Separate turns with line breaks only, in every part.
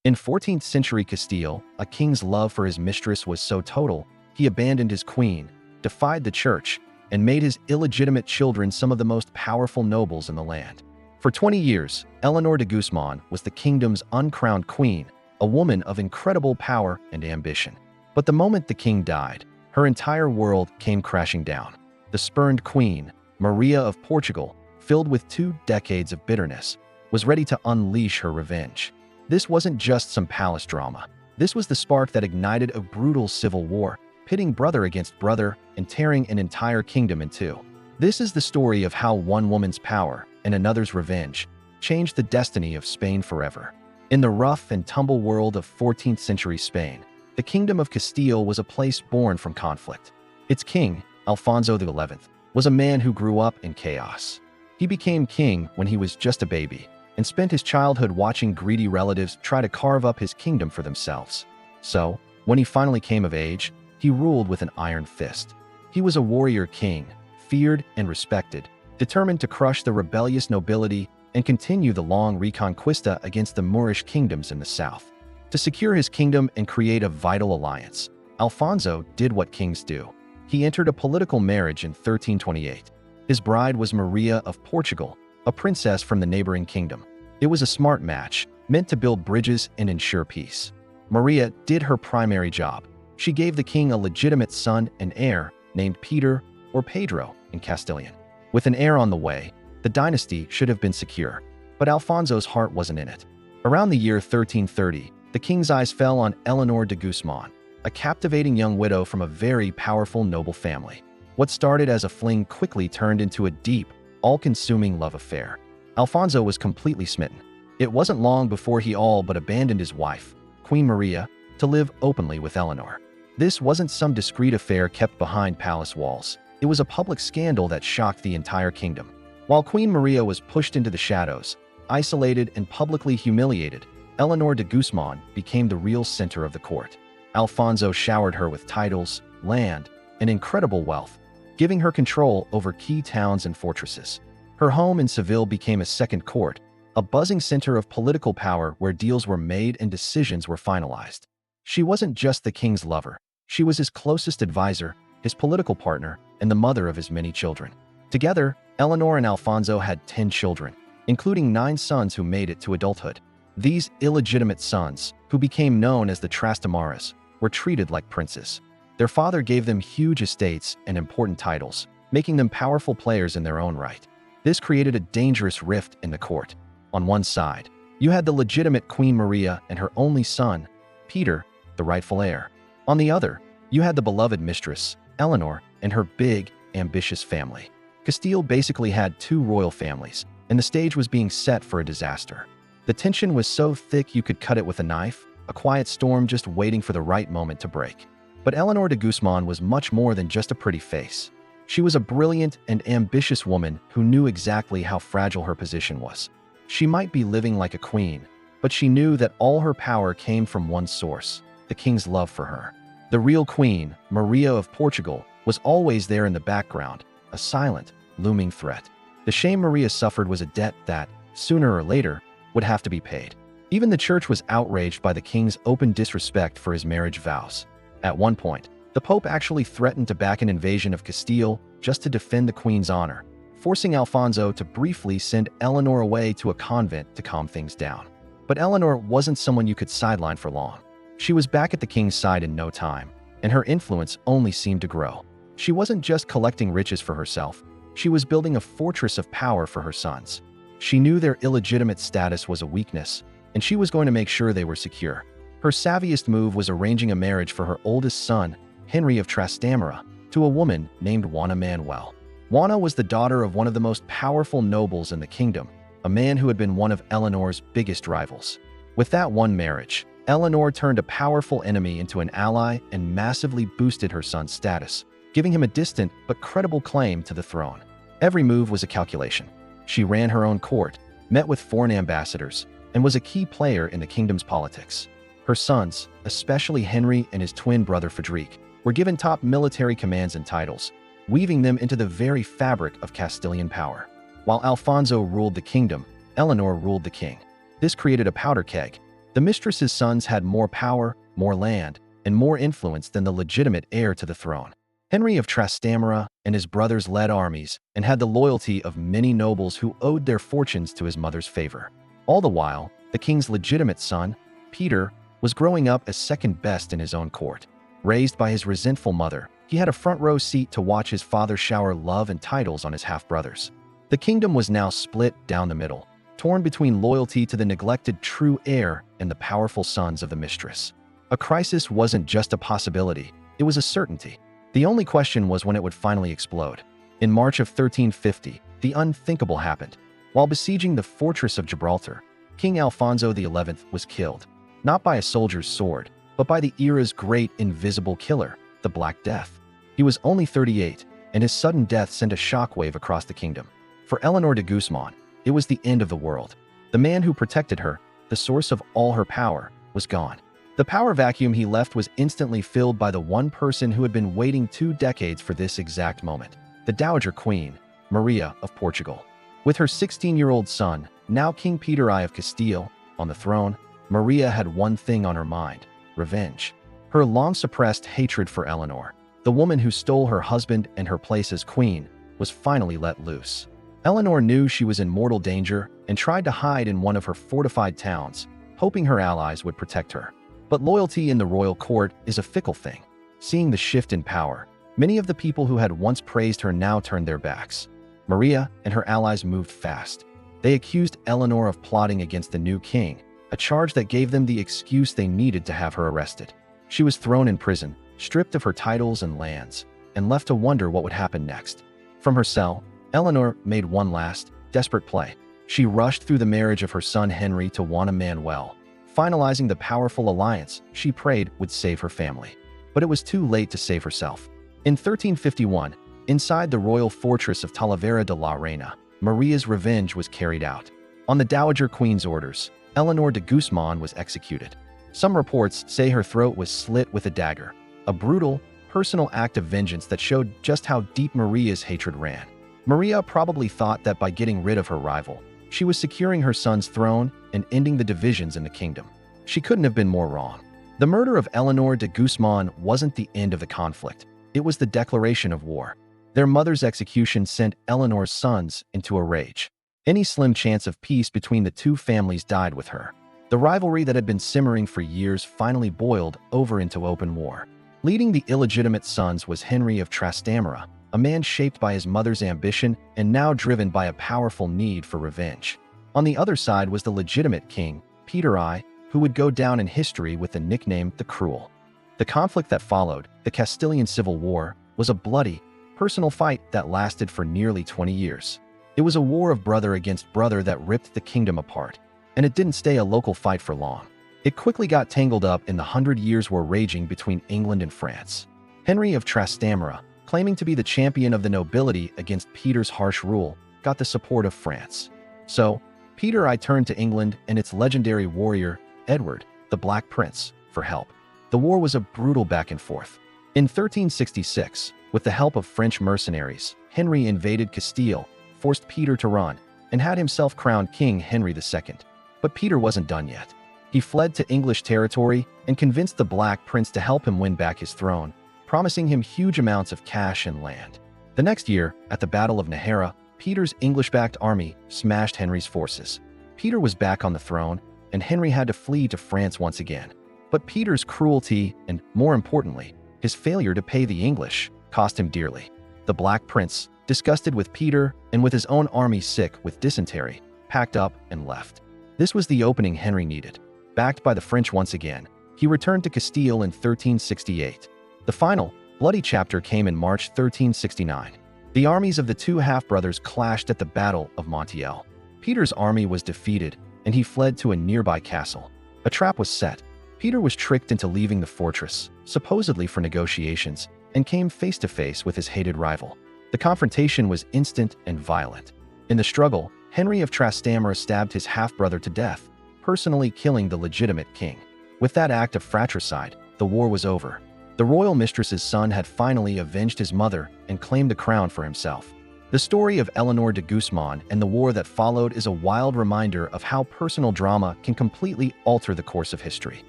In 14th century Castile, a king's love for his mistress was so total, he abandoned his queen, defied the church, and made his illegitimate children some of the most powerful nobles in the land. For 20 years, Eleanor de Guzmán was the kingdom's uncrowned queen, a woman of incredible power and ambition. But the moment the king died, her entire world came crashing down. The spurned queen, Maria of Portugal, filled with 2 decades of bitterness, was ready to unleash her revenge. This wasn't just some palace drama. This was the spark that ignited a brutal civil war, pitting brother against brother and tearing an entire kingdom in two. This is the story of how one woman's power and another's revenge changed the destiny of Spain forever. In the rough and tumble world of 14th century Spain, the Kingdom of Castile was a place born from conflict. Its king, Alfonso XI, was a man who grew up in chaos. He became king when he was just a baby and spent his childhood watching greedy relatives try to carve up his kingdom for themselves. So, when he finally came of age, he ruled with an iron fist. He was a warrior king, feared and respected, determined to crush the rebellious nobility and continue the long reconquista against the Moorish kingdoms in the south. To secure his kingdom and create a vital alliance, Alfonso did what kings do. He entered a political marriage in 1328. His bride was Maria of Portugal, a princess from the neighboring kingdom. It was a smart match, meant to build bridges and ensure peace. Maria did her primary job. She gave the king a legitimate son and heir named Peter or Pedro in Castilian. With an heir on the way, the dynasty should have been secure, but Alfonso's heart wasn't in it. Around the year 1330, the king's eyes fell on Eleanor de Guzmán, a captivating young widow from a very powerful noble family. What started as a fling quickly turned into a deep, all-consuming love affair. Alfonso was completely smitten. It wasn't long before he all but abandoned his wife, Queen Maria, to live openly with Eleanor. This wasn't some discreet affair kept behind palace walls. It was a public scandal that shocked the entire kingdom. While Queen Maria was pushed into the shadows, isolated and publicly humiliated, Eleanor de Guzmán became the real center of the court. Alfonso showered her with titles, land, and incredible wealth, giving her control over key towns and fortresses. Her home in Seville became a second court, a buzzing center of political power where deals were made and decisions were finalized. She wasn't just the king's lover. She was his closest advisor, his political partner, and the mother of his many children. Together, Eleanor and Alfonso had 10 children, including 9 sons who made it to adulthood. These illegitimate sons, who became known as the Trastamaras, were treated like princes. Their father gave them huge estates and important titles, making them powerful players in their own right. This created a dangerous rift in the court. On one side, you had the legitimate Queen Maria and her only son, Peter, the rightful heir. On the other, you had the beloved mistress, Eleanor, and her big, ambitious family. Castile basically had 2 royal families, and the stage was being set for a disaster. The tension was so thick you could cut it with a knife, a quiet storm just waiting for the right moment to break. But Eleanor de Guzmán was much more than just a pretty face. She was a brilliant and ambitious woman who knew exactly how fragile her position was. She might be living like a queen, but she knew that all her power came from one source, the king's love for her. The real queen, Maria of Portugal, was always there in the background, a silent, looming threat. The shame Maria suffered was a debt that, sooner or later, would have to be paid. Even the church was outraged by the king's open disrespect for his marriage vows. At one point, the Pope actually threatened to back an invasion of Castile just to defend the queen's honor, forcing Alfonso to briefly send Eleanor away to a convent to calm things down. But Eleanor wasn't someone you could sideline for long. She was back at the king's side in no time, and her influence only seemed to grow. She wasn't just collecting riches for herself, she was building a fortress of power for her sons. She knew their illegitimate status was a weakness, and she was going to make sure they were secure. Her savviest move was arranging a marriage for her oldest son, Henry of Trastamara, to a woman named Juana Manuel. Juana was the daughter of one of the most powerful nobles in the kingdom, a man who had been one of Eleanor's biggest rivals. With that one marriage, Eleanor turned a powerful enemy into an ally and massively boosted her son's status, giving him a distant but credible claim to the throne. Every move was a calculation. She ran her own court, met with foreign ambassadors, and was a key player in the kingdom's politics. Her sons, especially Henry and his twin brother Frederick, were given top military commands and titles, weaving them into the very fabric of Castilian power. While Alfonso ruled the kingdom, Eleanor ruled the king. This created a powder keg. The mistress's sons had more power, more land, and more influence than the legitimate heir to the throne. Henry of Trastamara and his brothers led armies and had the loyalty of many nobles who owed their fortunes to his mother's favor. All the while, the king's legitimate son, Peter, was growing up as second best in his own court. Raised by his resentful mother, he had a front-row seat to watch his father shower love and titles on his half-brothers. The kingdom was now split down the middle, torn between loyalty to the neglected true heir and the powerful sons of the mistress. A crisis wasn't just a possibility, it was a certainty. The only question was when it would finally explode. In March of 1350, the unthinkable happened. While besieging the fortress of Gibraltar, King Alfonso XI was killed, not by a soldier's sword, but by the era's great invisible killer, the Black Death. He was only 38, and his sudden death sent a shockwave across the kingdom. For Eleanor de Guzmán, it was the end of the world. The man who protected her, the source of all her power, was gone. The power vacuum he left was instantly filled by the one person who had been waiting 2 decades for this exact moment, the Dowager Queen Maria of Portugal. With her 16-year-old son, now King Peter I of Castile, on the throne, Maria had one thing on her mind: revenge. Her long-suppressed hatred for Eleanor, the woman who stole her husband and her place as queen, was finally let loose. Eleanor knew she was in mortal danger and tried to hide in one of her fortified towns, hoping her allies would protect her. But loyalty in the royal court is a fickle thing. Seeing the shift in power, many of the people who had once praised her now turned their backs. Maria and her allies moved fast. They accused Eleanor of plotting against the new king, a charge that gave them the excuse they needed to have her arrested. She was thrown in prison, stripped of her titles and lands, and left to wonder what would happen next. From her cell, Eleanor made one last, desperate play. She rushed through the marriage of her son Henry to Juana Manuel, finalizing the powerful alliance she prayed would save her family. But it was too late to save herself. In 1351, inside the royal fortress of Talavera de la Reina, Maria's revenge was carried out. On the Dowager Queen's orders, Eleanor de Guzmán was executed. Some reports say her throat was slit with a dagger, a brutal, personal act of vengeance that showed just how deep Maria's hatred ran. Maria probably thought that by getting rid of her rival, she was securing her son's throne and ending the divisions in the kingdom. She couldn't have been more wrong. The murder of Eleanor de Guzmán wasn't the end of the conflict. It was the declaration of war. Their mother's execution sent Eleanor's sons into a rage. Any slim chance of peace between the two families died with her. The rivalry that had been simmering for years finally boiled over into open war. Leading the illegitimate sons was Henry of Trastamara, a man shaped by his mother's ambition and now driven by a powerful need for revenge. On the other side was the legitimate king, Peter I, who would go down in history with the nickname the Cruel. The conflict that followed, the Castilian Civil War, was a bloody, personal fight that lasted for nearly 20 years. It was a war of brother against brother that ripped the kingdom apart, and it didn't stay a local fight for long. It quickly got tangled up in the 100 Years' War raging between England and France. Henry of Trastamara, claiming to be the champion of the nobility against Peter's harsh rule, got the support of France. So, Peter I turned to England and its legendary warrior, Edward, the Black Prince, for help. The war was a brutal back and forth. In 1366, with the help of French mercenaries, Henry invaded Castile, forced Peter to run, and had himself crowned King Henry II. But Peter wasn't done yet. He fled to English territory and convinced the Black Prince to help him win back his throne, promising him huge amounts of cash and land. The next year, at the Battle of Nájera, Peter's English-backed army smashed Henry's forces. Peter was back on the throne, and Henry had to flee to France once again. But Peter's cruelty and, more importantly, his failure to pay the English, cost him dearly. The Black Prince, disgusted with Peter and with his own army sick with dysentery, packed up and left. This was the opening Henry needed. Backed by the French once again, he returned to Castile in 1368. The final, bloody chapter came in March 1369. The armies of the two half-brothers clashed at the Battle of Montiel. Peter's army was defeated, and he fled to a nearby castle. A trap was set. Peter was tricked into leaving the fortress, supposedly for negotiations, and came face-to-face with his hated rival. The confrontation was instant and violent. In the struggle, Henry of Trastamara stabbed his half-brother to death, personally killing the legitimate king. With that act of fratricide, the war was over. The royal mistress's son had finally avenged his mother and claimed the crown for himself. The story of Eleanor de Guzmán and the war that followed is a wild reminder of how personal drama can completely alter the course of history.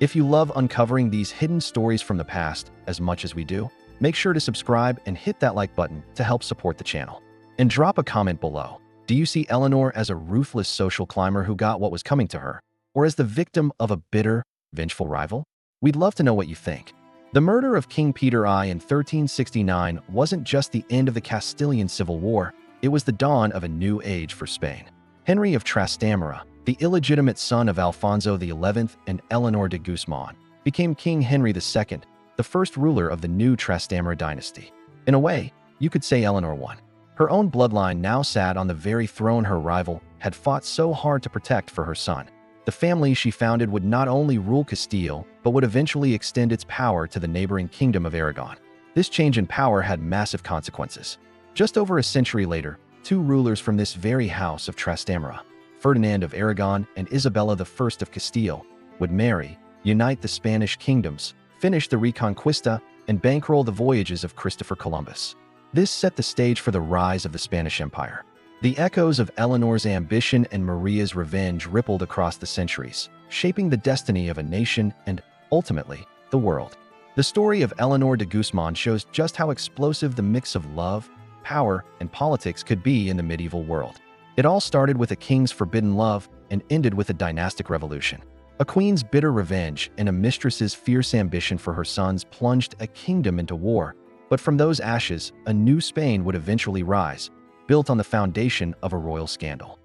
If you love uncovering these hidden stories from the past as much as we do, make sure to subscribe and hit that like button to help support the channel. And drop a comment below. Do you see Eleanor as a ruthless social climber who got what was coming to her, or as the victim of a bitter, vengeful rival? We'd love to know what you think. The murder of King Peter I in 1369 wasn't just the end of the Castilian Civil War, it was the dawn of a new age for Spain. Henry of Trastamara, the illegitimate son of Alfonso XI and Eleanor de Guzmán, became King Henry II, the first ruler of the new Trastamara dynasty. In a way, you could say Eleanor won. Her own bloodline now sat on the very throne her rival had fought so hard to protect for her son. The family she founded would not only rule Castile, but would eventually extend its power to the neighboring kingdom of Aragon. This change in power had massive consequences. Just over a century later, two rulers from this very house of Trastamara, Ferdinand of Aragon and Isabella I of Castile, would marry, unite the Spanish kingdoms, finish the Reconquista, and bankroll the voyages of Christopher Columbus. This set the stage for the rise of the Spanish Empire. The echoes of Eleanor's ambition and Maria's revenge rippled across the centuries, shaping the destiny of a nation and, ultimately, the world. The story of Eleanor de Guzmán shows just how explosive the mix of love, power, and politics could be in the medieval world. It all started with a king's forbidden love and ended with a dynastic revolution. A queen's bitter revenge and a mistress's fierce ambition for her sons plunged a kingdom into war, but from those ashes, a new Spain would eventually rise, built on the foundation of a royal scandal.